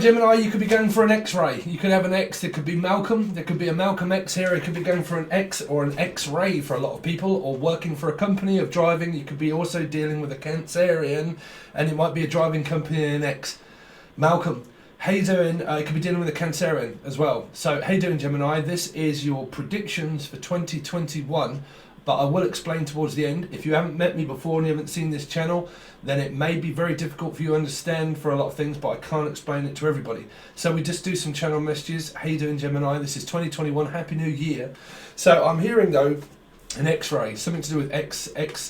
Gemini, you could be going for an X-ray. You could have an X. There could be Malcolm. There could be a Malcolm X here. It could be going for an X or an X-ray for a lot of people, or working for a company of driving. You could be also dealing with a Cancerian, and it might be a driving company and an X. Malcolm, how you doing? You could be dealing with a Cancerian as well. So, how you doing, Gemini? This is your predictions for 2021. But I will explain towards the end. If you haven't met me before and you haven't seen this channel, then it may be very difficult for you to understand for a lot of things, but I can't explain it to everybody. So we just do some channel messages. How you doing, Gemini? This is 2021. Happy New Year. So I'm hearing, though, an X-ray, something to do with eczema.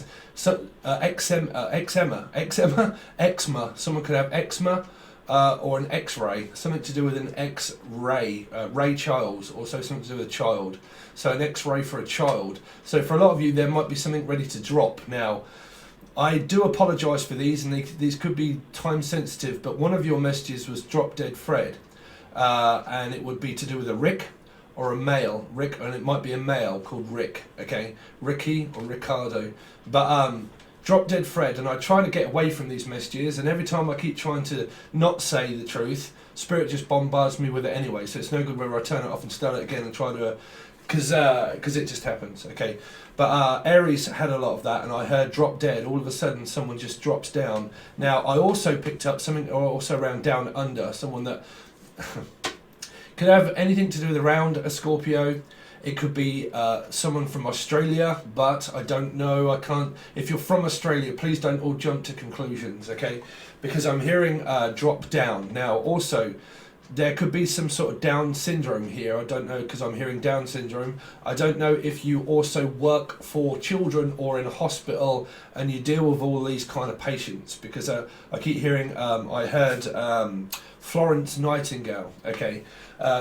Someone could have eczema. Or an X-ray, something to do with an X-ray, Ray Charles, also something to do with a child. So an X-ray for a child. So for a lot of you, there might be something ready to drop. Now, I do apologise for these, and these could be time sensitive, but one of your messages was Drop Dead Fred, and it would be to do with a Rick or a male, Rick, and it might be a male called Rick, okay, Ricky or Ricardo, but Drop Dead Fred, and I try to get away from these messages, and every time I keep trying to not say the truth, Spirit just bombards me with it anyway, so it's no good whether I turn it off and start it again and try to, because it just happens, okay. But Aries had a lot of that, and I heard Drop Dead, all of a sudden someone just drops down. Now, I also picked up something also around Down Under, someone that could have anything to do with around a Scorpio. It could be someone from Australia, but I don't know, I can't. If you're from Australia, please don't all jump to conclusions, okay? Because I'm hearing drop down. Now, also, there could be some sort of Down syndrome here. I don't know, because I'm hearing Down syndrome. I don't know if you also work for children or in a hospital and you deal with all these kind of patients, because I keep hearing, I heard Florence Nightingale, okay?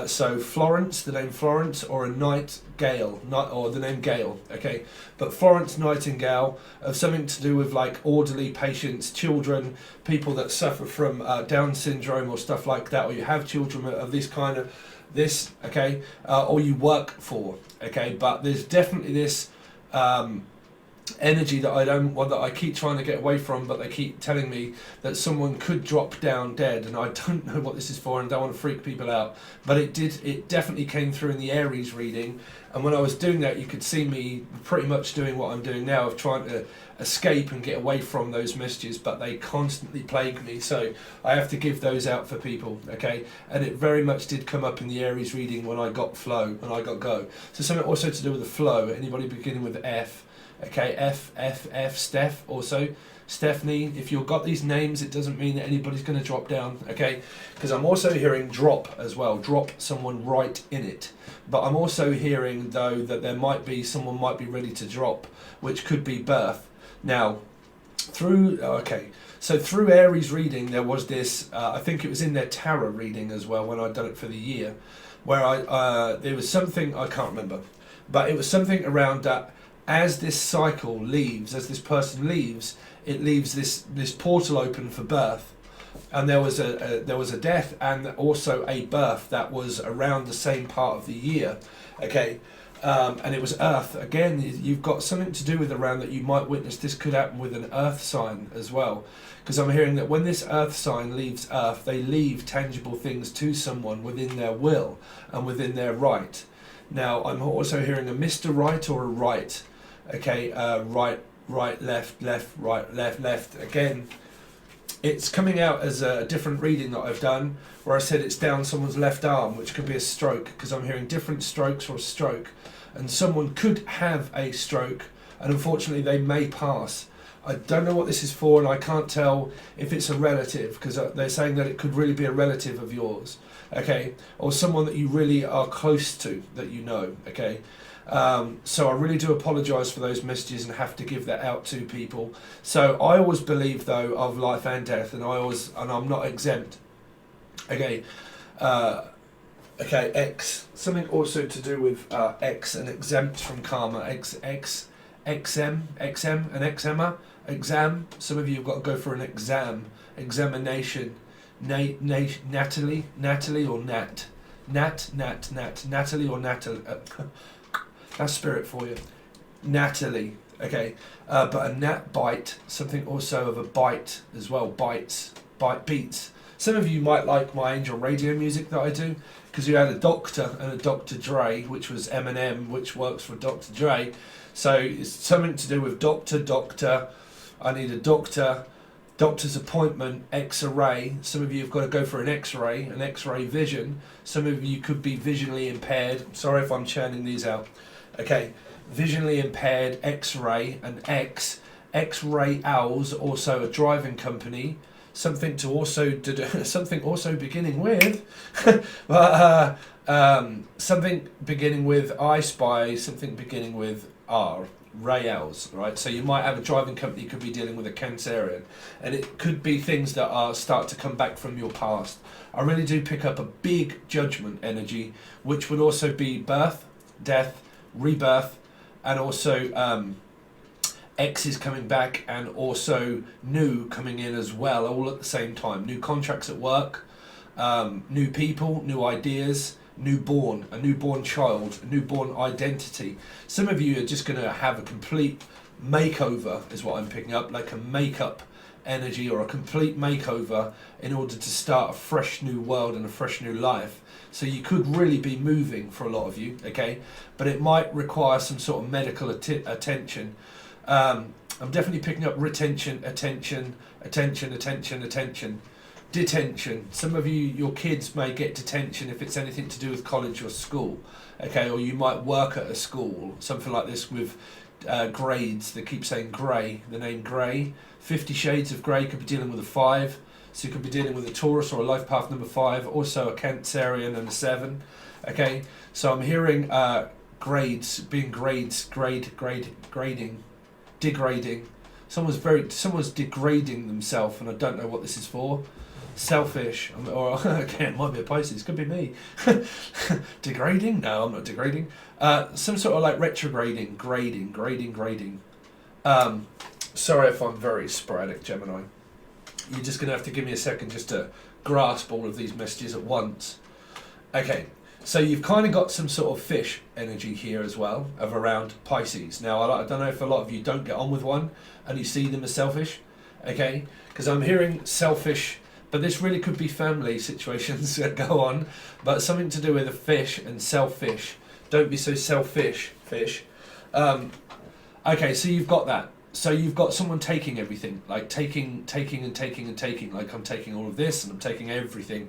So Florence, the name Florence, or a Nightingale, or the name Gale, okay? But Florence Nightingale, of something to do with like orderly patients, children, people that suffer from Down syndrome or stuff like that, or you have children of this kind of, this, okay? Or you work for, okay? But there's definitely this energy that I keep trying to get away from, but they keep telling me that someone could drop down dead, and I don't know what this is for, and don't want to freak people out, but it definitely came through in the Aries reading. And when I was doing that, you could see me pretty much doing what I'm doing now, of trying to escape and get away from those messages, but they constantly plague me, so I have to give those out for people, okay? And it very much did come up in the Aries reading when I got flow, when I got go. So something also to do with the flow, anybody beginning with F, okay, F, Steph, also, Stephanie. If you've got these names, it doesn't mean that anybody's going to drop down, okay? Because I'm also hearing drop as well, drop someone right in it. But I'm also hearing, though, that there might be, someone might be ready to drop, which could be birth. Now, through Aries reading, there was this, I think it was in their tarot reading as well, when I'd done it for the year, where there was something, I can't remember, but it was something around that. As this cycle leaves, as this person leaves, it leaves this portal open for birth, and there was a death and also a birth that was around the same part of the year, okay, and it was Earth again. You've got something to do with around that you might witness. This could happen with an Earth sign as well, because I'm hearing that when this Earth sign leaves Earth, they leave tangible things to someone within their will and within their right. Now, I'm also hearing a Mr. Right or a right. Okay, right, left, right, left. Again, it's coming out as a different reading that I've done, where I said it's down someone's left arm, which could be a stroke, because I'm hearing different strokes or a stroke. And someone could have a stroke, and unfortunately they may pass. I don't know what this is for, and I can't tell if it's a relative, because they're saying that it could really be a relative of yours, okay, or someone that you really are close to, that you know, okay. So I really do apologise for those messages and have to give that out to people. So I always believe, though, of life and death, and I'm not exempt. Okay, X, something also to do with X and exempt from karma. XM, an eczema, exam. Some of you have got to go for an examination. Natalie or Nat, Natalie or Natalie. That's spirit for you. Natalie, okay. But a gnat bite, something also of a bite as well, beats. Some of you might like my Angel Radio music that I do, because you had a Doctor and a Dr. Dre, which was Eminem, which works for Dr. Dre. So it's something to do with doctor, I need a doctor's appointment, X-ray. Some of you have got to go for an X-ray vision. Some of you could be visually impaired. Sorry if I'm churning these out. Okay, visually impaired, X-ray, and X-ray Owls, also a driving company. Something to also something also beginning with, something beginning with I Spy, something beginning with R. Ray Owls, right? So you might have a driving company could be dealing with a Cancerian, and it could be things that are start to come back from your past. I really do pick up a big judgment energy, which would also be birth, death, rebirth, and also X is coming back, and also new coming in as well, all at the same time. New contracts at work, new people, new ideas, a newborn child, a newborn identity. Some of you are just going to have a complete makeover, is what I'm picking up, like a makeup energy or a complete makeover in order to start a fresh new world and a fresh new life. So you could really be moving for a lot of you, okay? But it might require some sort of medical attention. I'm definitely picking up retention, attention, detention. Some of you, your kids may get detention if it's anything to do with college or school, okay? Or you might work at a school, something like this with grades. They keep saying grey, the name grey. 50 Shades of Grey could be dealing with a 5. So you could be dealing with a Taurus or a life path number 5, also a Cancerian and a 7, okay? So I'm hearing grades, being grading, degrading. Someone's degrading themselves, and I don't know what this is for. Selfish, or again, it might be a Pisces, could be me. Degrading? No, I'm not degrading. Some sort of like retrograding, grading. Sorry if I'm very sporadic, Gemini. You're just going to have to give me a second just to grasp all of these messages at once. Okay. So you've kind of got some sort of fish energy here as well, of around Pisces. Now, I don't know if a lot of you don't get on with one and you see them as selfish, okay? Because I'm hearing selfish, but this really could be family situations that go on, but something to do with a fish and selfish. Don't be so selfish, fish. Okay, so you've got that. So you've got someone taking everything, like taking, like I'm taking all of this and I'm taking everything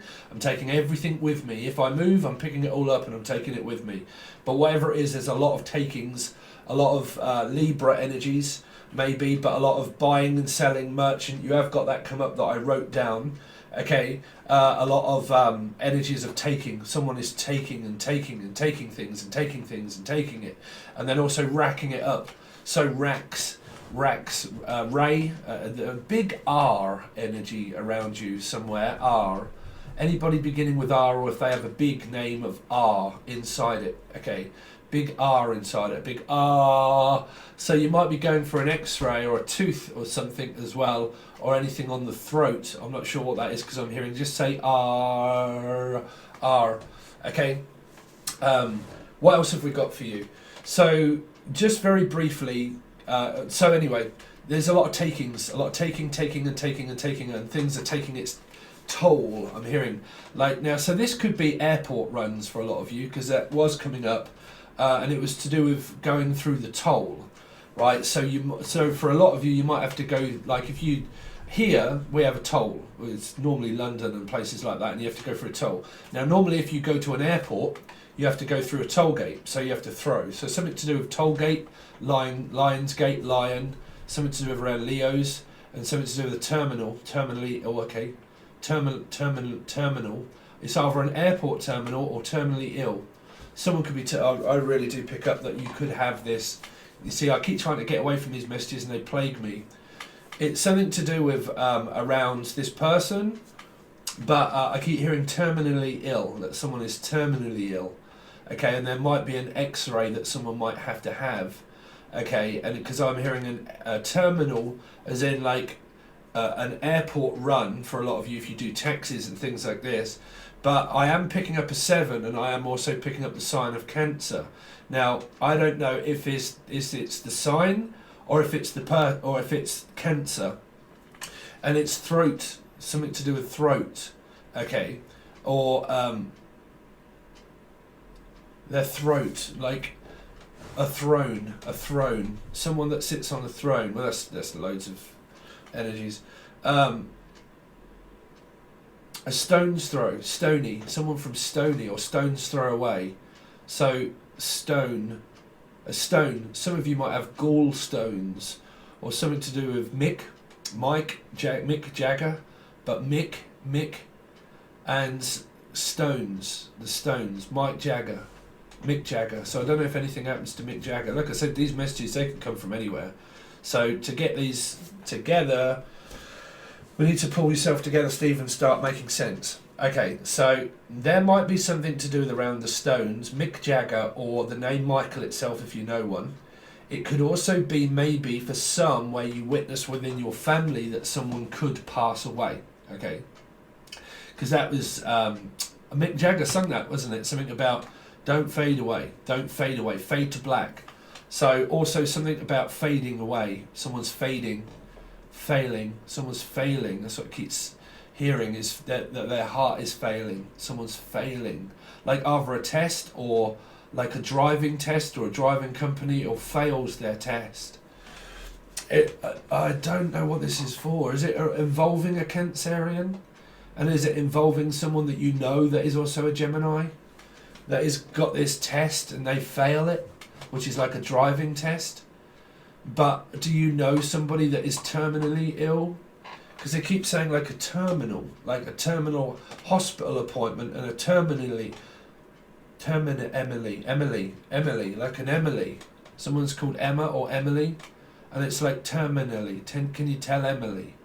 with me. If I move, I'm picking it all up and I'm taking it with me. But whatever it is, there's a lot of takings, a lot of Libra energies, maybe, but a lot of buying and selling, merchant. You have got that come up that I wrote down, okay? A lot of energies of taking. Someone is taking things and taking it, and then also racking it up. So racks, Ray, a big R energy around you somewhere, R. Anybody beginning with R, or if they have a big name of R inside it, okay? Big R inside it, big R. So you might be going for an X-ray or a tooth or something as well, or anything on the throat. I'm not sure what that is because I'm hearing just say R, R, okay? What else have we got for you? So just very briefly, so anyway, there's a lot of takings, a lot of taking, and things are taking its toll, I'm hearing. Like now, so this could be airport runs for a lot of you, because that was coming up, and it was to do with going through the toll, right? So for a lot of you, you might have to go, like if you, here we have a toll, it's normally London and places like that, and you have to go through a toll. Now normally if you go to an airport, you have to go through a toll gate, so you have to throw. So something to do with toll gate, Lion's Gate, lion, something to do with around Leos, and something to do with the terminal, terminal. It's either an airport terminal or terminally ill. Someone could be, I really do pick up that you could have this. You see, I keep trying to get away from these messages and they plague me. It's something to do with around this person, but I keep hearing terminally ill, that someone is terminally ill. Okay, and there might be an X-ray that someone might have to have. Okay, and because I'm hearing a terminal, as in like an airport run for a lot of you if you do taxis and things like this. But I am picking up a 7, and I am also picking up the sign of Cancer. Now I don't know if it's the sign or if it's or if it's Cancer, and it's throat, something to do with throat. okay, or their throat, like a throne, someone that sits on a throne. Well, that's loads of energies. A stone's throw, stony, someone from stony or stone's throw away. So stone, a stone. Some of you might have gallstones or something to do with Mick Jagger, but Mick and stones, the stones, Mick Jagger. So I don't know if anything happens to Mick Jagger. Like I said, these messages, they can come from anywhere. So to get these together, we need to pull yourself together, Steve, and start making sense. Okay, so there might be something to do with around the stones, Mick Jagger, or the name Michael itself, if you know one. It could also be maybe for some where you witness within your family that someone could pass away. Okay, because that was Mick Jagger sung that, wasn't it? Something about don't fade away, fade to black. So also something about fading away. Someone's failing. Someone's failing. That's what it keeps hearing, is that their heart is failing. Someone's failing, like either a test or like a driving test, or a driving company or fails their test. I don't know what this is for. Is it involving a Cancerian? And is it involving someone that you know that is also a Gemini, that has got this test and they fail it, which is like a driving test? But do you know somebody that is terminally ill? Because they keep saying like a terminal hospital appointment, and a Emily, like an Emily. Someone's called Emma or Emily, and it's like terminally. Can you tell Emily?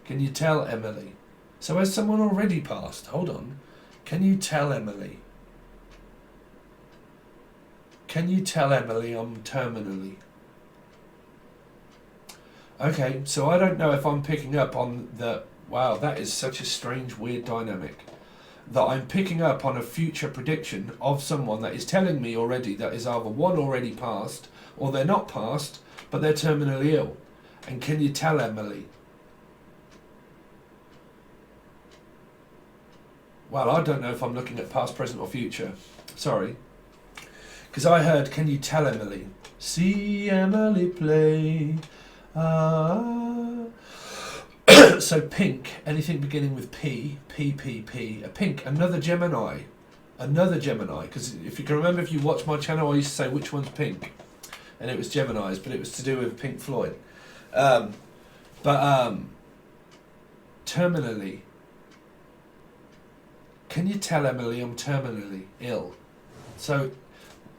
Can you tell Emily? So has someone already passed? Hold on. Can you tell Emily? Can you tell Emily I'm terminally? Okay, so I don't know if I'm picking up on the... Wow, that is such a strange, weird dynamic. That I'm picking up on a future prediction of someone that is telling me already that is either one already passed, or they're not passed, but they're terminally ill. And can you tell Emily? Well, I don't know if I'm looking at past, present or future. Sorry. Because I heard, can you tell Emily? See Emily play. So pink, anything beginning with P, a pink, another Gemini, because if you can remember, if you watch my channel, I used to say which one's pink, and it was Gemini's, but it was to do with Pink Floyd. Terminally, can you tell Emily I'm terminally ill? So,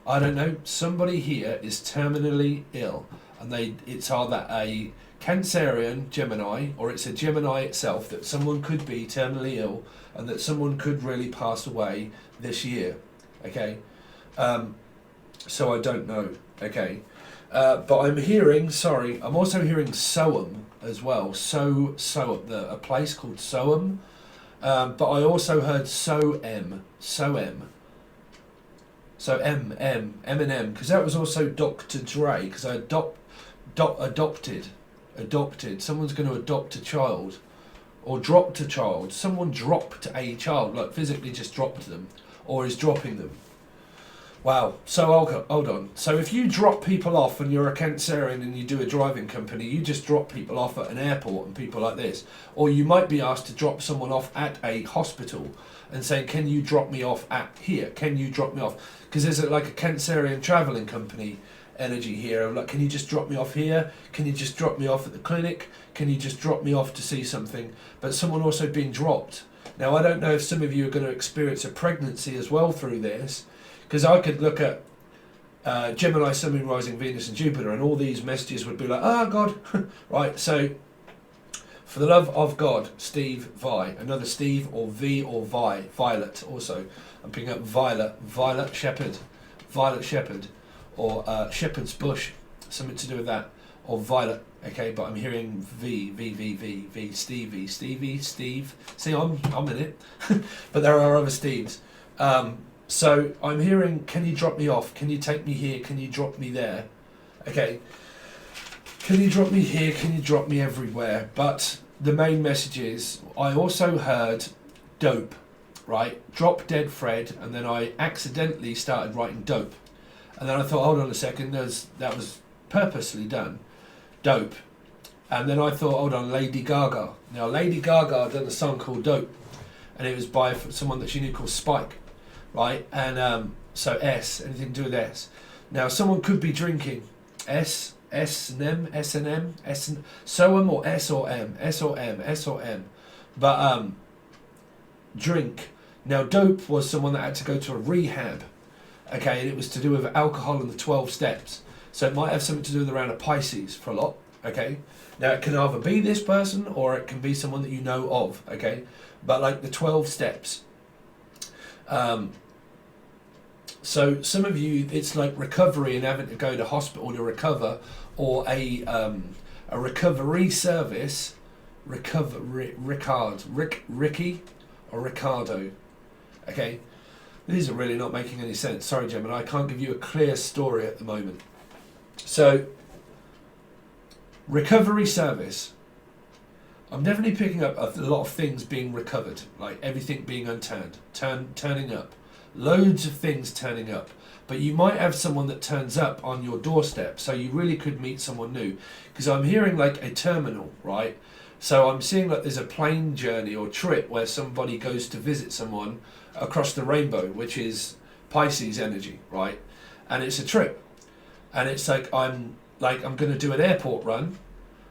I don't know, somebody here is terminally ill, and it's either a Cancerian Gemini, or it's a Gemini itself, that someone could be terminally ill and that someone could really pass away this year. Okay, so I don't know. Okay, but I'm also hearing Soham as well. A place called Soham, but I also heard Soem. So Eminem, because that was also Dr. Dre, because I adopted. Someone's going to adopt a child, or dropped a child. Someone dropped a child, like physically just dropped them, or is dropping them. Wow. So hold on. So if you drop people off and you're a Cancerian and you do a driving company, you just drop people off at an airport and people like this. Or you might be asked to drop someone off at a hospital and say, can you drop me off at here? Can you drop me off? Because there's like a Cancerian travelling company energy here. I'm like, can you just drop me off here? Can you just drop me off at the clinic? Can you just drop me off to see something? But someone also being dropped. Now, I don't know if some of you are going to experience a pregnancy as well through this, because I could look at Gemini, Sun, Moon, Rising, Venus and Jupiter, and all these messages would be like, oh God. Right, so for the love of God, Steve Vi, another Steve or V or Vi, Violet also. I'm picking up Violet Shepherd, or Shepherd's Bush, something to do with that, or Violet. Okay, but I'm hearing V, Stevie, Steve. See, I'm in it, but there are other Steves. So I'm hearing, can you drop me off? Can you take me here? Can you drop me there? Okay. Can you drop me here? Can you drop me everywhere? But the main message is, I also heard dope, right? Drop Dead Fred, and then I accidentally started writing dope. And then I thought, hold on a second, that was purposely done, dope. And then I thought, hold on, Lady Gaga. Now, Lady Gaga done a song called Dope, and it was by someone that she knew called Spike, right? And so S, anything to do with S. Now, someone could be drinking S and M, SOM or S or M, S or M. But drink. Now, dope was someone that had to go to a rehab, okay, and it was to do with alcohol and the 12 steps. So it might have something to do with around a Pisces for a lot, okay. Now, it can either be this person or it can be someone that you know of, okay. But like the 12 steps. So some of you, it's like recovery and having to go to hospital to recover, or a recovery service, Ricky or Ricardo, okay. These are really not making any sense. Sorry, Gemini, I can't give you a clear story at the moment. So, recovery service. I'm definitely picking up a lot of things being recovered, like everything being unturned, turning up. Loads of things turning up. But you might have someone that turns up on your doorstep, so you really could meet someone new. Because I'm hearing like a terminal, right? So I'm seeing like there's a plane journey or trip where somebody goes to visit someone across the rainbow, which is Pisces energy, right? And it's a trip. And it's like I'm going to do an airport run,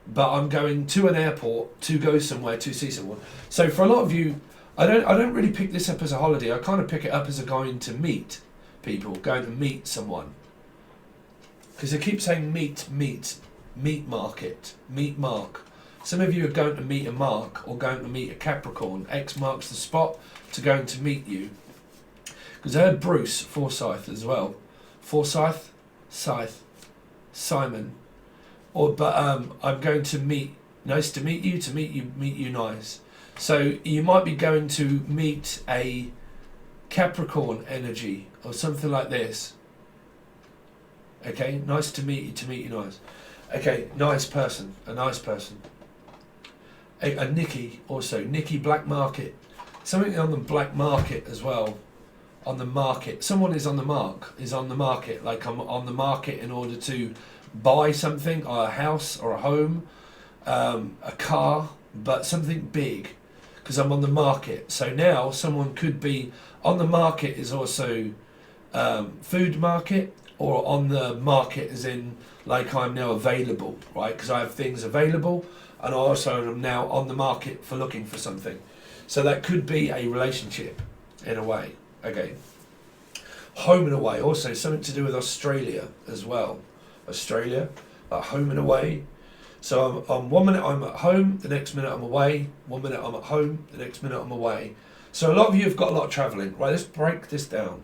but I'm going to an airport to go somewhere to see someone. So for a lot of you, I don't really pick this up as a holiday. I kind of pick it up as a going to meet people, going to meet someone. Because they keep saying meet market, meet Mark. Some of you are going to meet a Mark or going to meet a Capricorn. X marks the spot to going to meet you. Because I heard Bruce Forsyth as well. Forsyth, Scythe, Simon. But I'm going to meet, nice to meet you nice. So you might be going to meet a Capricorn energy or something like this. Okay, nice to meet you nice. Okay, nice person, a nice person. A Nikki also, Nikki Black Market. Something on the black market as well. On the market. Someone is on the market. Like I'm on the market in order to buy something, or a house or a home, a car, but something big. Because I'm on the market. So now someone could be on the market is also food market, or on the market as in like I'm now available, right? Because I have things available, and I also am now on the market for looking for something. So that could be a relationship in a way. Okay. Home and away, also something to do with Australia as well. Australia, home and away. So I'm 1 minute I'm at home, the next minute I'm away, 1 minute I'm at home, the next minute I'm away. So a lot of you have got a lot of travelling. Right, let's break this down.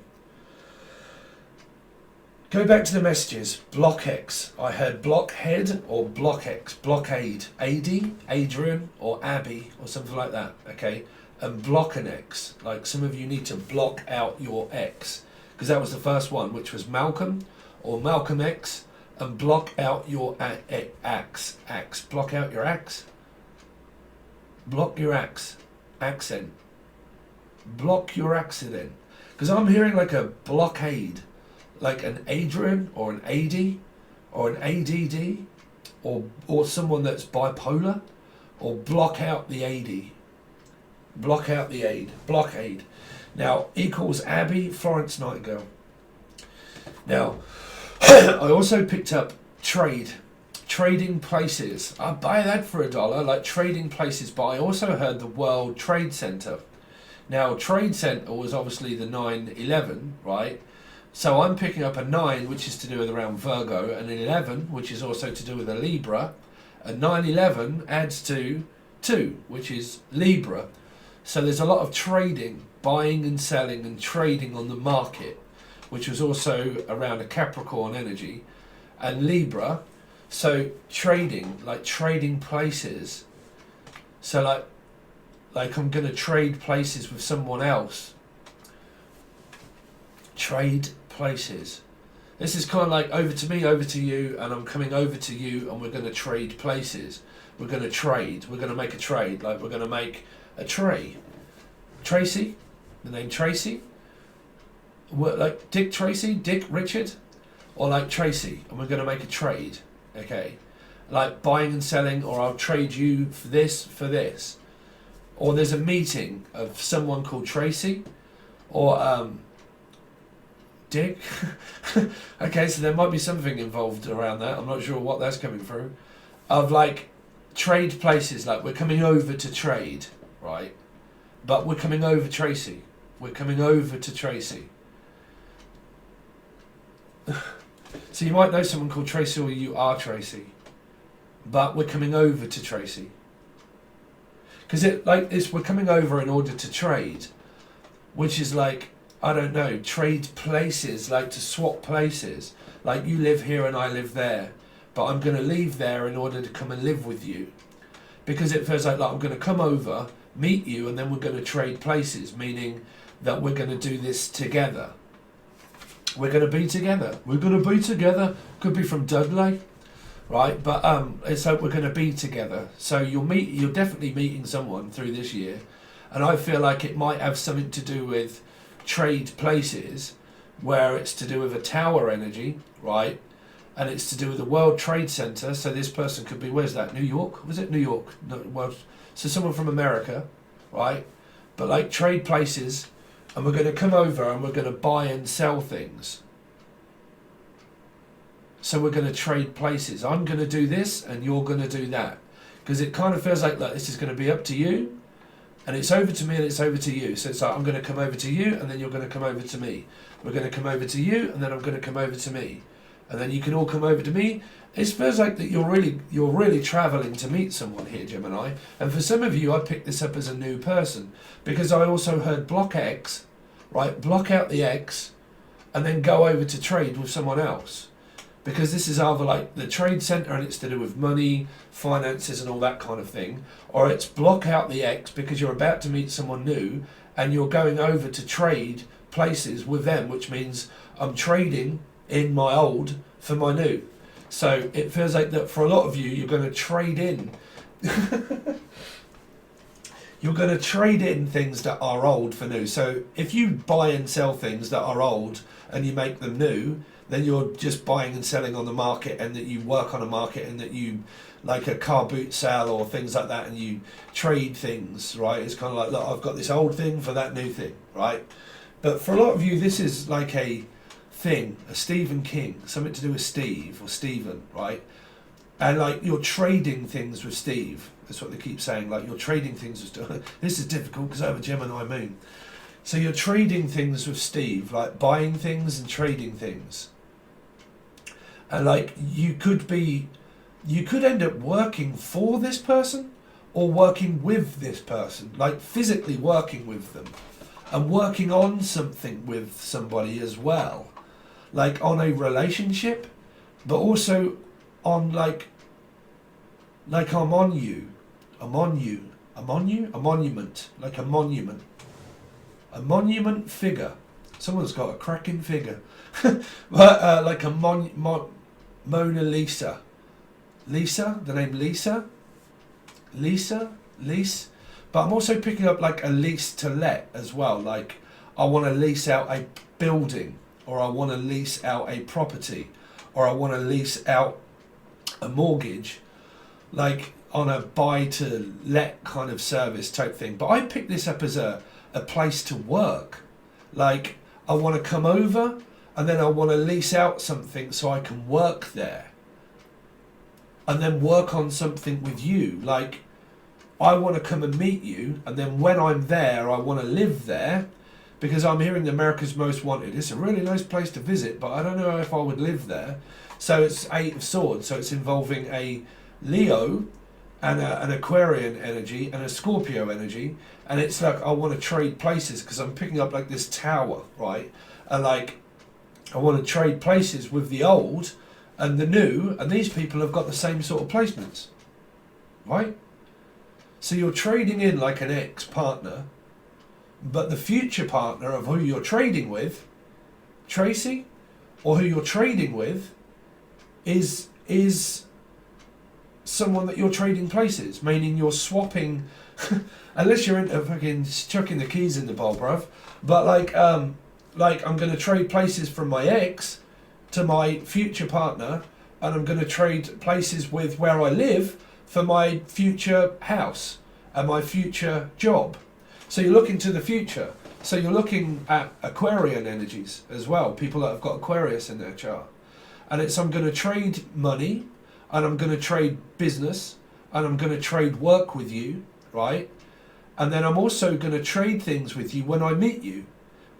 Go back to the messages. Block X. I heard blockhead or block X. Blockade. AD, Adrian or Abby or something like that. Okay. And block an X. Like some of you need to block out your X. Because that was the first one, which was Malcolm or Malcolm X. And block out your axe. Block out your axe. Block your axe. Accent. Block your accident. Because I'm hearing like a blockade. Like an Adrian or an AD or an ADD or someone that's bipolar, or block out the AD. Block out the aid. Blockade. Now equals Abby Florence Nightingale. Now I also picked up trading places. I'd buy that for $1, like trading places. But I also heard the World Trade Center. Now Trade Center was obviously the 9/11, right? So I'm picking up a 9, which is to do with around Virgo, and an 11, which is also to do with a Libra. And 9/11 adds to 2, which is Libra. So there's a lot of trading, buying and selling and trading on the market, which was also around a Capricorn energy, and Libra. So trading, like trading places. So like I'm going to trade places with someone else. Trade places. This is kind of like over to me, over to you, and I'm coming over to you, and we're going to trade places. We're going to trade. We're going to make a trade. Like we're going to make a tray. Tracy, the name Tracy, like Dick Tracy, Dick Richard, or like Tracy, and we're going to make a trade, okay? Like buying and selling, or I'll trade you for this. Or there's a meeting of someone called Tracy, or Dick. Okay, so there might be something involved around that. I'm not sure what that's coming through. Of like trade places, like we're coming over to trade, right? But we're coming over Tracy. We're coming over to Tracy. So you might know someone called Tracy, or you are Tracy. But we're coming over to Tracy. Because we're coming over in order to trade, which is like, I don't know, trade places, like to swap places. Like you live here and I live there, but I'm going to leave there in order to come and live with you. Because it feels like I'm going to come over, meet you, and then we're going to trade places, meaning that we're going to do this together. We're going to be together. We're going to be together. Could be from Dudley. Right, but it's like we're going to be together. So you're definitely meeting someone through this year, and I feel like it might have something to do with trade places, where it's to do with a tower energy, right? And it's to do with the World Trade Center. So this person could be, where's that? New York? Was it New York? No, well, so someone from America, right? But like trade places, and we're going to come over and we're going to buy and sell things. So we're going to trade places. I'm going to do this and you're going to do that. Because it kind of feels like this is going to be up to you, and it's over to me and it's over to you. So it's like I'm going to come over to you and then you're going to come over to me. We're going to come over to you and then I'm going to come over to me. And then you can all come over to me. It feels like that you're really travelling to meet someone here, Gemini. And for some of you, I picked this up as a new person. Because I also heard block X, right? Block out the X and then go over to trade with someone else. Because this is either like the trade centre and it's to do with money, finances and all that kind of thing, or it's block out the X because you're about to meet someone new and you're going over to trade places with them, which means I'm trading in my old for my new. So it feels like that for a lot of you, you're going to trade in. You're going to trade in things that are old for new. So if you buy and sell things that are old and you make them new, then you're just buying and selling on the market, and that you work on a market, and that you like a car boot sale or things like that, and you trade things, right? It's kind of like, look, I've got this old thing for that new thing, right? But for a lot of you, this is like a thing, a Stephen King, something to do with Steve or Stephen, right? And like you're trading things with Steve. That's what they keep saying, like you're trading things with Steve. This is difficult because I have a Gemini moon. So you're trading things with Steve, like buying things and trading things. And like you could end up working for this person or working with this person, like physically working with them and working on something with somebody as well, like on a relationship, but also on like I'm on you, a monument, like a monument figure. Someone's got a cracking figure. But like a Mona Lisa. Lisa, the name Lisa. Lease. But I'm also picking up like a lease to let as well. Like I want to lease out a building, or I want to lease out a property, or I want to lease out a mortgage, like on a buy to let kind of service type thing. But I picked this up as a place to work. Like I want to come over and then I want to lease out something so I can work there and then work on something with you. Like I want to come and meet you, and then when I'm there I want to live there, because I'm hearing America's Most Wanted. It's a really nice place to visit, but I don't know if I would live there. So it's Eight of Swords, so it's involving a Leo and an Aquarian energy and a Scorpio energy, and it's like I want to trade places because I'm picking up like this tower, right? And like I want to trade places with the old and the new, and these people have got the same sort of placements, right? So you're trading in like an ex-partner, but the future partner of who you're trading with, Tracy, or who you're trading with, is someone that you're trading places, meaning you're swapping, unless you're into fucking chucking the keys in the bowl, bruv. But like I'm going to trade places from my ex to my future partner, and I'm going to trade places with where I live for my future house and my future job. So you're looking to the future. So you're looking at Aquarian energies as well, people that have got Aquarius in their chart. And it's, I'm going to trade money, and I'm going to trade business, and I'm going to trade work with you, right? And then I'm also going to trade things with you when I meet you.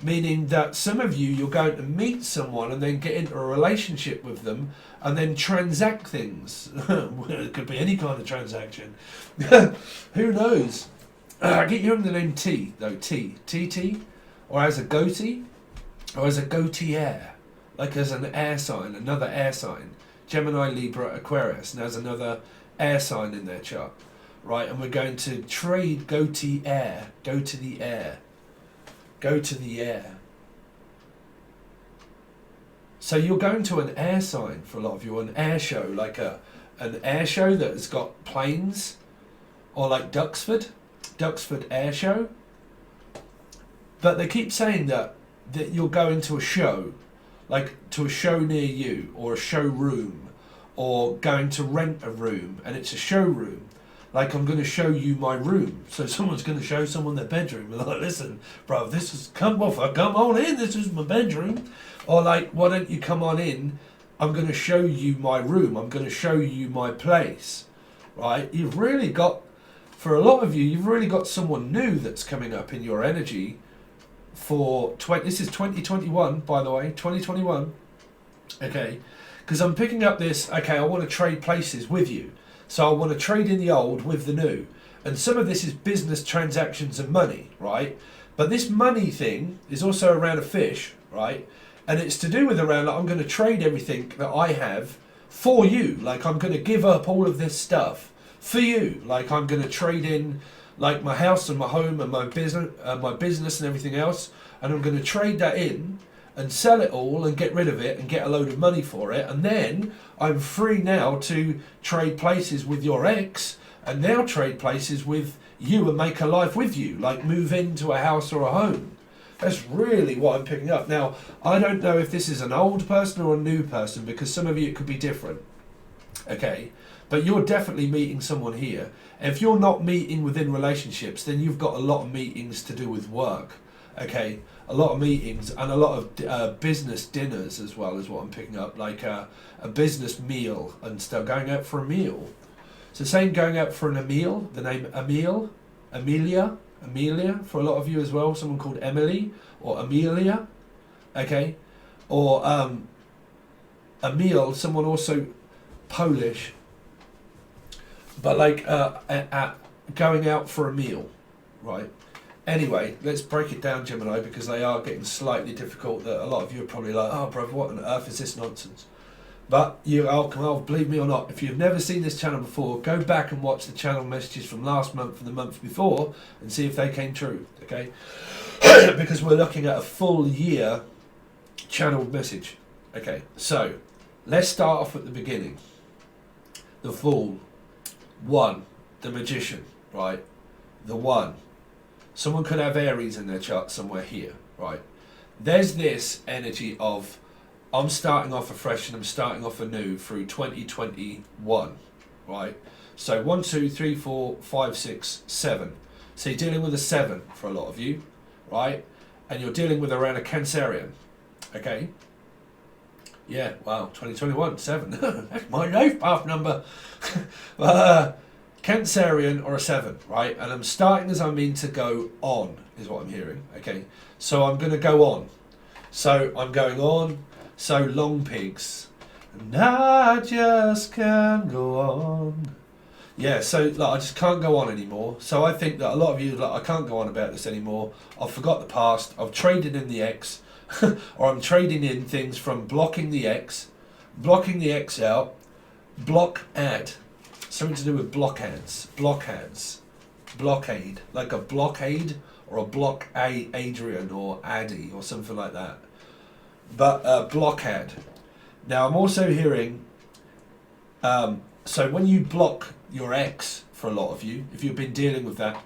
Meaning that some of you, you're going to meet someone and then get into a relationship with them and then transact things. It could be any kind of transaction. Who knows? I get you on the name T, though. T, or as a goatee, or as a goateer, like as an air sign, another air sign. Gemini, Libra, Aquarius, and there's another air sign in their chart, right? And we're going to trade goatee air, go to the air. Go to the air. So you're going to an air sign for a lot of you, an air show, like an air show that has got planes, or like Duxford Air Show. But they keep saying that you're going to a show, like to a show near you, or a showroom, or going to rent a room, and it's a showroom. Like, I'm going to show you my room. So someone's going to show someone their bedroom. They're like, listen, bro, this is, come on in, this is my bedroom. Or like, why don't you come on in? I'm going to show you my room. I'm going to show you my place, right? You've really got, for a lot of you, you've really got someone new that's coming up in your energy for, this is 2021, by the way, 2021. Okay, because I'm picking up this, okay, I want to trade places with you. So I want to trade in the old with the new. And some of this is business transactions and money, right? But this money thing is also around a fish, right? And it's to do with around, like, I'm going to trade everything that I have for you. Like, I'm going to give up all of this stuff for you. Like, I'm going to trade in, like, my house and my home and my business and everything else. And I'm going to trade that in and sell it all and get rid of it and get a load of money for it. And then I'm free now to trade places with your ex, and now trade places with you and make a life with you, like move into a house or a home. That's really what I'm picking up. Now, I don't know if this is an old person or a new person, because some of you it could be different. Okay, but you're definitely meeting someone here. If you're not meeting within relationships, then you've got a lot of meetings to do with work. Okay, a lot of meetings and a lot of business dinners as well is what I'm picking up, like a business meal and stuff, going out for a meal. So saying going out for a meal, the name Amelia for a lot of you as well, someone called Emily or Amelia, okay, or a meal, someone also Polish, but like going out for a meal, right? Anyway, let's break it down, Gemini, because they are getting slightly difficult. That a lot of you are probably like, oh, bro, what on earth is this nonsense? But believe me or not, if you've never seen this channel before, go back and watch the channel messages from last month and the month before and see if they came true, okay? Because we're looking at a full year channeled message. Okay, so let's start off at the beginning. The Fool. 1. The Magician, right? The 1. Someone could have Aries in their chart somewhere here, right? There's this energy of, I'm starting off afresh and I'm starting off anew through 2021, right? So 1, 2, 3, 4, 5, 6, 7. So you're dealing with a 7 for a lot of you, right? And you're dealing with around a Cancerian, okay? Yeah, wow, 2021, 7. That's my life path number. Cancerian or a 7, right? And I'm starting as I mean to go on, is what I'm hearing, okay? So I'm going to go on. So I'm going on. So long pigs. And I just can't go on. Yeah, so like, I just can't go on anymore. So I think that a lot of you are like, I can't go on about this anymore. I've forgot the past. I've traded in the X. Or I'm trading in things from blocking the X out, block add. Something to do with blockades, blockade, like a blockade or a block Adrian or Addy or something like that. But blockade. Now I'm also hearing So when you block your ex, for a lot of you, if you've been dealing with that,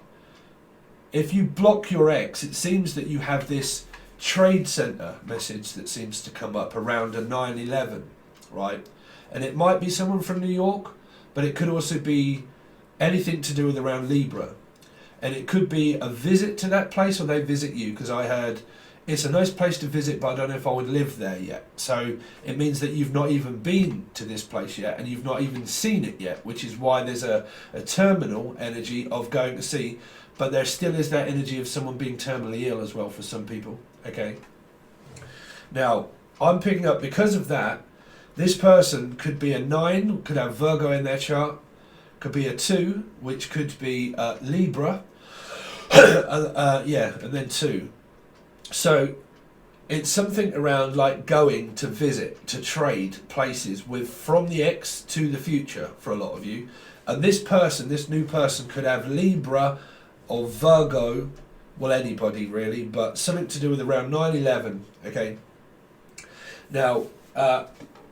if you block your ex, it seems that you have this trade centre message that seems to come up around a 9/11, right? And it might be someone from New York, but it could also be anything to do with around Libra. And it could be a visit to that place, or they visit you, because I heard it's a nice place to visit, but I don't know if I would live there yet. So it means that you've not even been to this place yet, and you've not even seen it yet, which is why there's a terminal energy of going to see. But there still is that energy of someone being terminally ill as well for some people, okay? Now, I'm picking up, because of that, this person could be a 9, could have Virgo in their chart, could be a 2, which could be Libra, yeah, and then 2. So it's something around like going to visit, to trade places with, from the ex to the future for a lot of you. And this person, this new person, could have Libra or Virgo, well, anybody really, but something to do with around 9/11, okay? Now,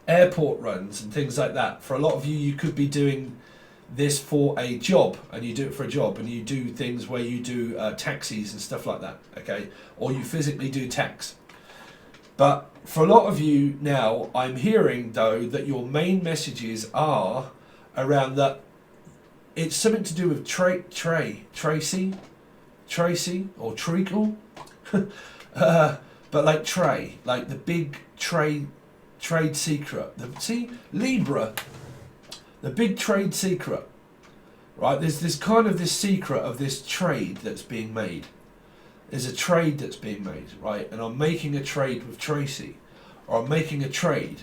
airport runs and things like that, for a lot of you, you could be doing this for a job, and you do it for a job, and you do things where you do taxis and stuff like that, okay? Or you physically do tax. But for a lot of you now, I'm hearing though that your main messages are around that. It's something to do with Tracy, or treacle, but like Trey, like the big trade secret. See, Libra, the big trade secret, right? There's this kind of this secret of this trade that's being made. There's a trade that's being made, right? And I'm making a trade with Tracy, or I'm making a trade,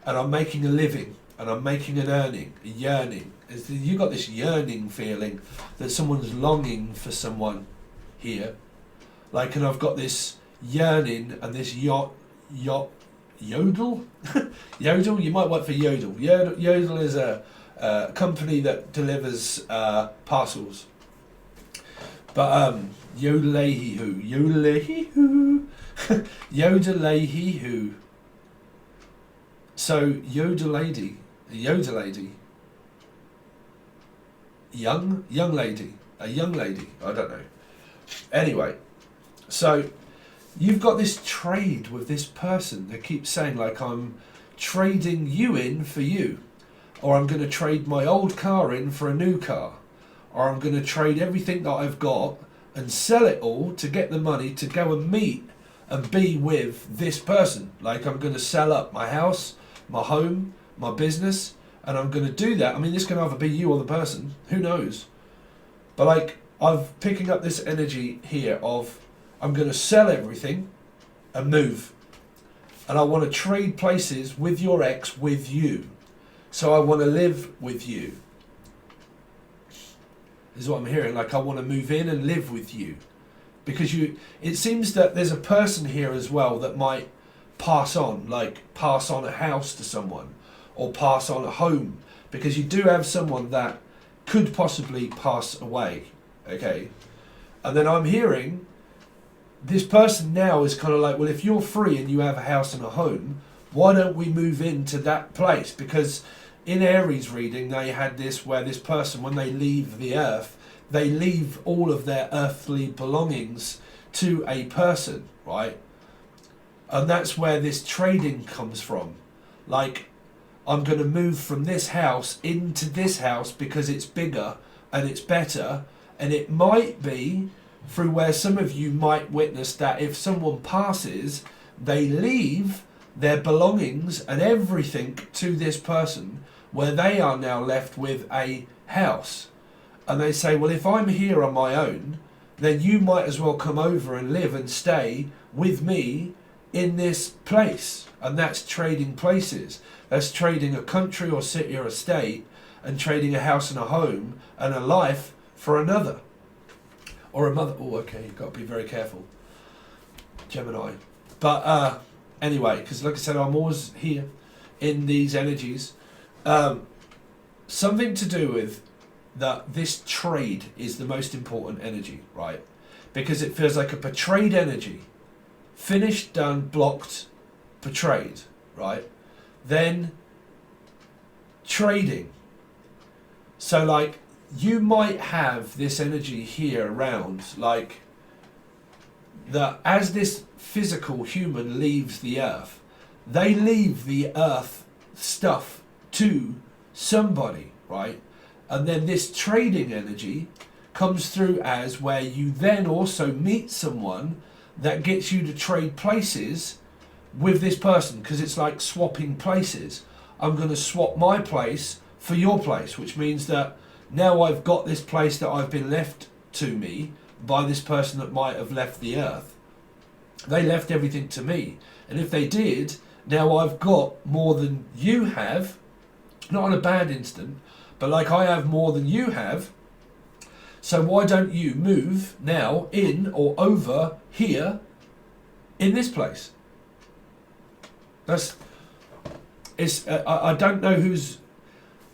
and I'm making a living, and I'm making an earning, a yearning. You got this yearning feeling that someone's longing for someone here, like, and I've got this yearning and this yodel. Yodel. You might work for Yodel. Yodel is a company that delivers parcels. But yodelay-hee-hoo, yodelay-hee-hoo, yodelay-hee-hoo. So yodelady, young lady, a young lady, I don't know. Anyway, so you've got this trade with this person that keeps saying, like, I'm trading you in for you, or I'm going to trade my old car in for a new car, or I'm going to trade everything that I've got and sell it all to get the money to go and meet and be with this person. Like, I'm going to sell up my house, my home, my business, and I'm going to do that. I mean, this can either be you or the person, who knows? But like, I'm picking up this energy here of, I'm going to sell everything and move. And I want to trade places with your ex, with you. So I want to live with you. Is what I'm hearing. Like, I want to move in and live with you. Because it seems that there's a person here as well that might pass on, like pass on a house to someone, or pass on a home. Because you do have someone that could possibly pass away. Okay. And then I'm hearing this person now is kind of like, well, if you're free and you have a house and a home, why don't we move into that place? Because in Aries reading, they had this where this person, when they leave the earth, they leave all of their earthly belongings to a person, right? And that's where this trading comes from. Like, I'm going to move from this house into this house because it's bigger and it's better. And it might be through where some of you might witness that if someone passes, they leave their belongings and everything to this person, where they are now left with a house. And they say, well, if I'm here on my own, then you might as well come over and live and stay with me in this place. And that's trading places. That's trading a country or city or a state, and trading a house and a home and a life for another. Or a mother. Oh, okay, you've got to be very careful. Gemini. But anyway, because like I said, I'm always here in these energies. Something to do with that this trade is the most important energy, right? Because it feels like a portrayed energy. Finished, done, blocked, portrayed, right? Then trading. So like, you might have this energy here around, like, that as this physical human leaves the earth, they leave the earth stuff to somebody, right? And then this trading energy comes through as where you then also meet someone that gets you to trade places with this person, because it's like swapping places. I'm going to swap my place for your place, which means that now I've got this place that I've been left to me by this person that might have left the earth. They left everything to me, and if they did, now I've got more than you have, not on a bad instant, but like I have more than you have. So why don't you move now in or over here in this place? I don't know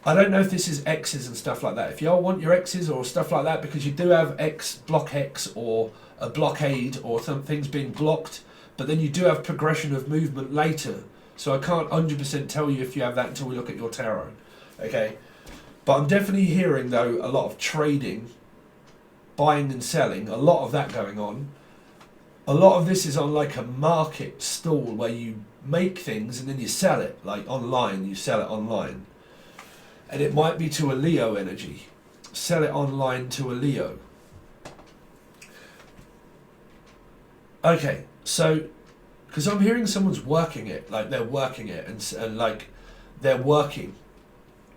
I don't know if this is X's and stuff like that. If y'all want your X's or stuff like that, because you do have block X or a blockade or some things being blocked, but then you do have progression of movement later. So I can't 100% tell you if you have that until we look at your tarot. Okay, but I'm definitely hearing though a lot of trading, buying and selling, a lot of that going on. A lot of this is on like a market stall where you make things and then you sell it, like online, you sell it online. And it might be to a Leo energy. Sell it online to a Leo. Okay, so, because I'm hearing someone's working it, like they're working it and like they're working,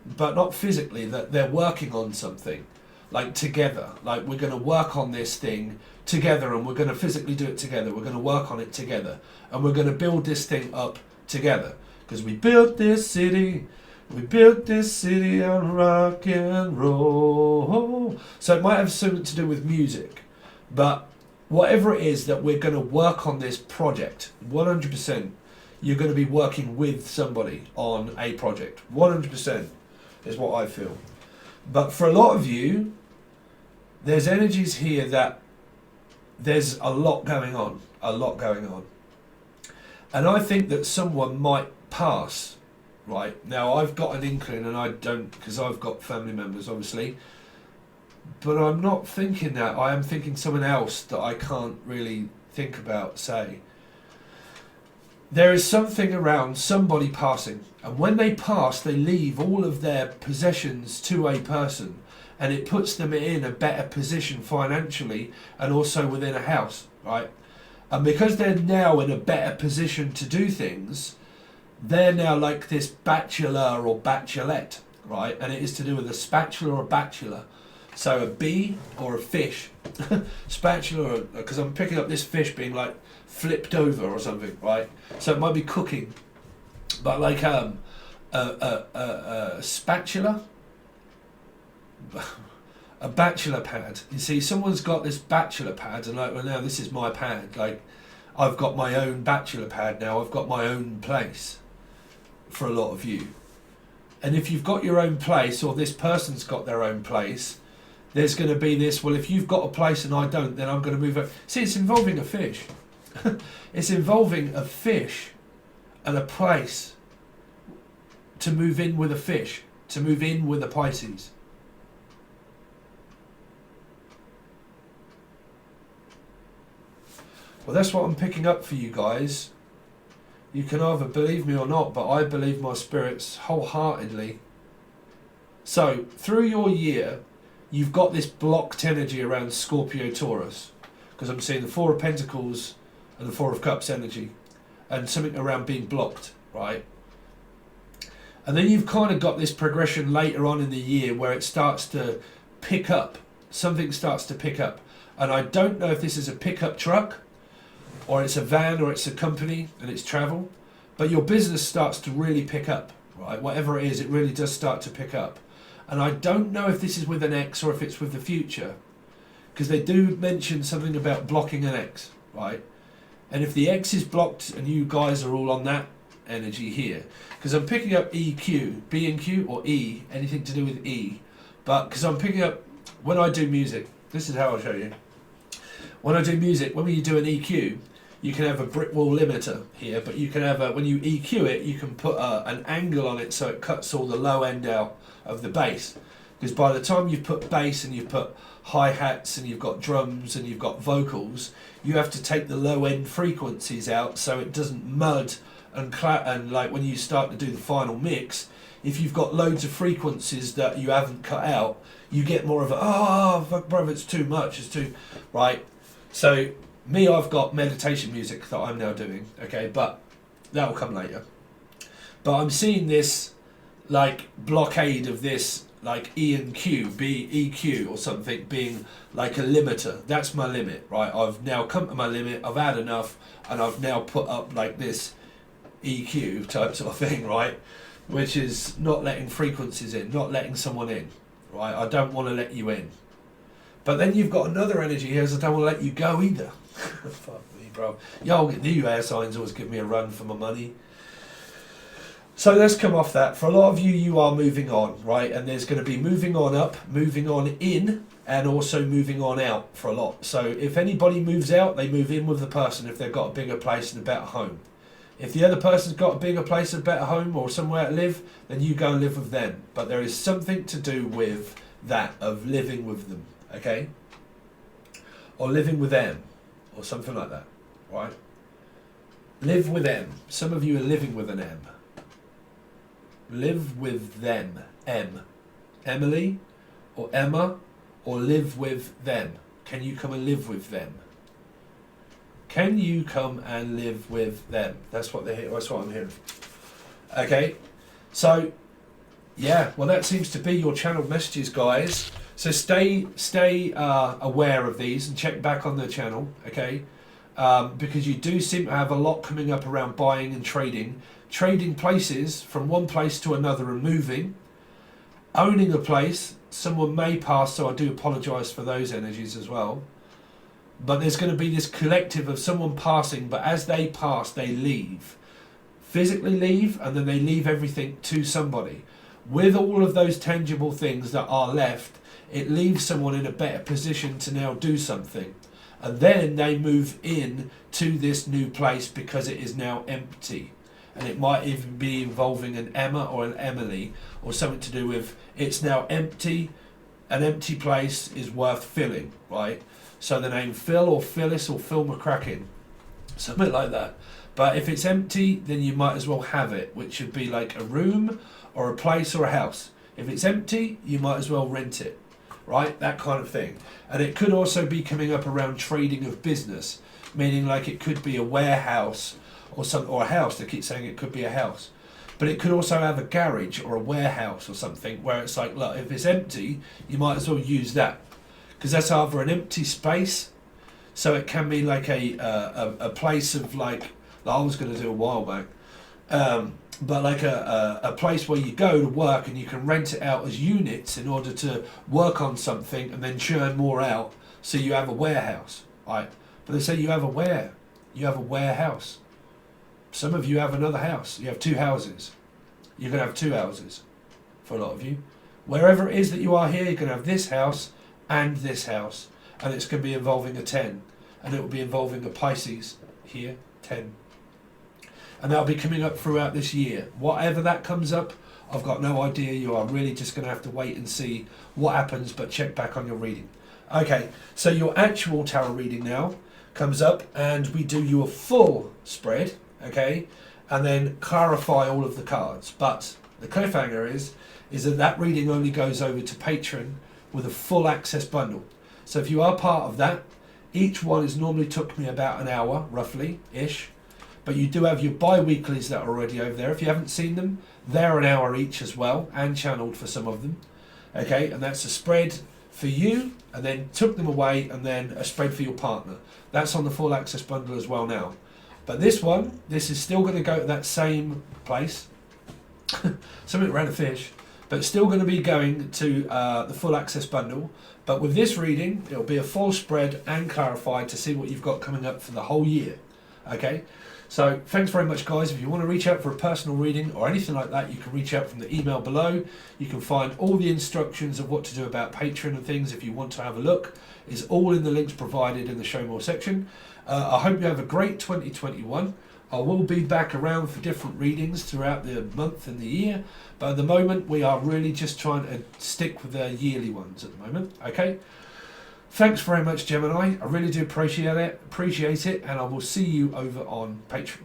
but not physically, that they're working on something, like together. Like we're going to work on this thing together and we're going to physically do it together. We're going to work on it together and we're going to build this thing up together. Because we built this city. We built this city on rock and roll. So it might have something to do with music. But whatever it is that we're going to work on this project, 100%, you're going to be working with somebody on a project. 100% is what I feel. But for a lot of you, there's energies here that there's a lot going on. A lot going on. And I think that someone might pass. Right, now I've got an inkling, and I don't, because I've got family members obviously, but I'm not thinking that. I am thinking someone else that I can't really think about, say. There is something around somebody passing, and when they pass they leave all of their possessions to a person, and it puts them in a better position financially and also within a house, right? And because they're now in a better position to do things, they're now like this bachelor or bachelorette, right? And it is to do with a spatula or a bachelor. So a bee or a fish. Spatula, because I'm picking up this fish being like flipped over or something, right? So it might be cooking. But like a spatula, a bachelor pad. You see, someone's got this bachelor pad and like, well, now this is my pad. Like, I've got my own bachelor pad now. I've got my own place. For a lot of you, and if you've got your own place or this person's got their own place, there's going to be this, well, if you've got a place and I don't, then I'm going to move over. See, it's involving a fish. It's involving a fish and a place to move in with a fish, to move in with a Pisces. Well, that's what I'm picking up for you guys. You can either believe me or not, but I believe my spirits wholeheartedly. So, through your year, you've got this blocked energy around Scorpio Taurus. Because I'm seeing the Four of Pentacles and the Four of Cups energy. And something around being blocked, right? And then you've kind of got this progression later on in the year where it starts to pick up. Something starts to pick up. And I don't know if this is a pickup truck, or it's a van, or it's a company and it's travel, but your business starts to really pick up, right? Whatever it is, it really does start to pick up. And I don't know if this is with an X or if it's with the future, because they do mention something about blocking an X, right? And if the X is blocked and you guys are all on that energy here, because I'm picking up EQ, B and Q, or E, anything to do with E, but because I'm picking up, when I do music, this is how I'll show you. When I do music, when you do an EQ, you can have a brick wall limiter here, but you can have when you EQ it, you can put an angle on it so it cuts all the low end out of the bass. Because by the time you've put bass and you've put hi-hats and you've got drums and you've got vocals, you have to take the low-end frequencies out so it doesn't mud and like when you start to do the final mix, if you've got loads of frequencies that you haven't cut out, you get more of a, oh, fuck, bro, it's too much, it's too, right? So, me, I've got meditation music that I'm now doing, okay, but that will come later. But I'm seeing this, like, blockade of this, like, E and Q, EQ or something being like a limiter. That's my limit, right? I've now come to my limit, I've had enough, and I've now put up, like, this EQ type sort of thing, right? Which is not letting frequencies in, not letting someone in, right? I don't want to let you in. But then you've got another energy here, so I don't want to let you go either. Fuck me, bro. Yo, the air signs always give me a run for my money. So let's come off that. For a lot of you, you are moving on, right? And there's going to be moving on up, moving on in, and also moving on out for a lot. So if anybody moves out, they move in with the person if they've got a bigger place and a better home. If the other person's got a bigger place, a better home, or somewhere to live, then you go and live with them. But there is something to do with that, of living with them, okay? Or living with them, or something like that, right? Live with them. Some of you are living with an M. Live with them, M. Emily, or Emma, or live with them. Can you come and live with them? Can you come and live with them? That's what that's what I'm hearing. Okay, so yeah, well that seems to be your channeled messages, guys. So stay aware of these and check back on the channel, okay? Because you do seem to have a lot coming up around buying and trading places from one place to another and moving, owning a place. Someone may pass, so I do apologise for those energies as well. But there's going to be this collective of someone passing, but as they pass, they leave. Physically leave, and then they leave everything to somebody. With all of those tangible things that are left, it leaves someone in a better position to now do something. And then they move in to this new place because it is now empty. And it might even be involving an Emma or an Emily, or something to do with it's now empty. An empty place is worth filling, right? So the name Phil or Phyllis or Phil McCracken, something like that. But if it's empty, then you might as well have it, which should be like a room or a place or a house. If it's empty, you might as well rent it, right? That kind of thing. And it could also be coming up around trading of business, meaning like it could be a warehouse or a house. They keep saying it could be a house. But it could also have a garage or a warehouse or something where it's like, look, if it's empty, you might as well use that. Because that's either an empty space, so it can be like a place of like I was going to do a while back, but like a place where you go to work and you can rent it out as units in order to work on something and then churn more out, so you have a warehouse, right? But they say you have a warehouse. Some of you have another house. You have two houses. You're going to have two houses for a lot of you. Wherever it is that you are here, you're going to have this house and this house, and it's going to be involving a 10, and it will be involving a Pisces here, 10, and that'll be coming up throughout this year. Whatever that comes up, I've got no idea. You are really just going to have to wait and see what happens, but check back on your reading. Okay, so your actual tarot reading now comes up, and we do your full spread, okay, and then clarify all of the cards. But the cliffhanger is that reading only goes over to Patron with a full access bundle. So if you are part of that, each one is normally took me about an hour, roughly, ish. But you do have your bi-weeklies that are already over there. If you haven't seen them, they're an hour each as well, and channeled for some of them. Okay, and that's a spread for you, and then took them away, and then a spread for your partner. That's on the full access bundle as well now. But this is still going to go to that same place. Something around a fish. But still going to be going to the full access bundle. But with this reading, it'll be a full spread and clarified to see what you've got coming up for the whole year. Okay, so thanks very much, guys. If you want to reach out for a personal reading or anything like that, you can reach out from the email below. You can find all the instructions of what to do about Patreon and things if you want to have a look. It's all in the links provided in the show more section. I hope you have a great 2021. I will be back around for different readings throughout the month and the year, but at the moment we are really just trying to stick with the yearly ones at the moment. Okay. Thanks very much, Gemini. I really do appreciate it, and I will see you over on Patreon.